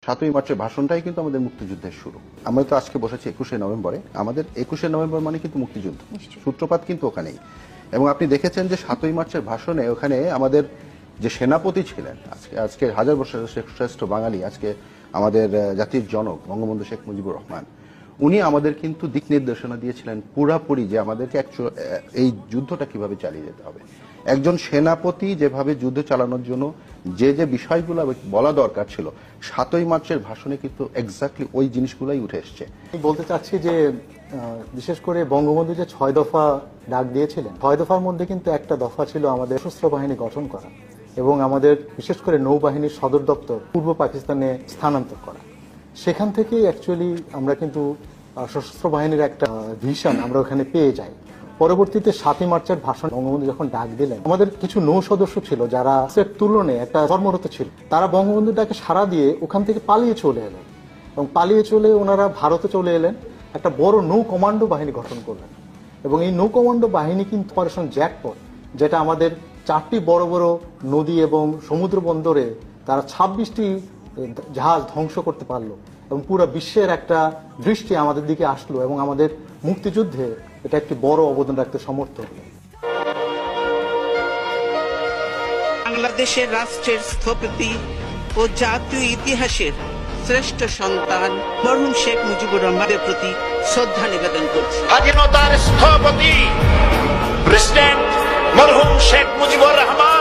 7ই মার্চের ভাষণটাই কিন্তু আমাদের মুক্তিযুদ্ধের শুরু। আমরা তো আজকে বসেছি 21শে নভেম্বরে, আমাদের 21শে নভেম্বর মানে কিন্তু মুক্তিযুদ্ধ, সূত্রপাত কিন্তু ওখানেই। এবং আপনি দেখেছেন যে 7ই মার্চের ভাষণে ওখানে আমাদের যে সেনাপতি ছিলেন, আজকে হাজার বছরের শ্রেষ্ঠ বাঙালি, আজকে আমাদের জাতির জনক বঙ্গবন্ধু শেখ মুজিবুর রহমান, উনি আমাদের কিন্তু দিক নির্দেশনা দিয়েছিলেন পুরাপুরি যে আমাদেরকে এই যুদ্ধটা কিভাবে চালিয়ে যেতে হবে। একজন সেনাপতি যেভাবে যুদ্ধ চালানোর জন্য যে যে বিষয়গুলো বলা দরকার ছিল, 7ই মার্চের ভাষণে কিন্তু এক্স্যাক্টলি ওই জিনিসগুলোই উঠে এসছে। বলতে চাচ্ছি যে বিশেষ করে বঙ্গবন্ধু যে 6 দফা ডাক দিয়েছিলেন, 6 দফার মধ্যে কিন্তু একটা দফা ছিল আমাদের সশস্ত্র বাহিনী গঠন করা এবং আমাদের বিশেষ করে নৌবাহিনীর সদর দপ্তর পূর্ব পাকিস্তানে স্থানান্তর করা। সেখান থেকে অ্যাকচুয়ালি আমরা কিন্তু সশস্ত্র বাহিনীর একটা ভিশন আমরা ওখানে পেয়ে যাই। পরবর্তীতে 7ই মার্চের ভাষণ বঙ্গবন্ধু যখন ডাক দিলেন, আমাদের কিছু নৌ সদস্য ছিল যারা তুলনায় একটা কর্মরত ছিল, তারা বঙ্গবন্ধুর ডাকে সাড়া দিয়ে ওখান থেকে পালিয়ে চলে এলেন এবং পালিয়ে চলে ওনারা ভারতে চলে এলেন, একটা বড় নৌ কমান্ডো বাহিনী গঠন করলেন এবং এই নৌ কমান্ডো বাহিনী কিন্তু অপারেশন জ্যাকপট, যেটা আমাদের 4টি বড় বড় নদী এবং সমুদ্র বন্দরে তারা 26টি জাহাজ ধ্বংস করতে পারলো এবং পুরো বিশ্বের একটা দৃষ্টি আমাদের দিকে আসলো এবং আমাদের মুক্তিযুদ্ধে এটা একটি বড় অবদান রাখতে সমর্থ হলো। বাংলাদেশের রাষ্ট্রের স্থপতি ও জাতীয় ইতিহাসের শ্রেষ্ঠ সন্তান মরহুম শেখ মুজিবুর রহমানের প্রতি শ্রদ্ধা নিবেদন করছি। স্বাধীনতার স্থপতি প্রেসিডেন্ট মরহুম শেখ মুজিবুর রহমান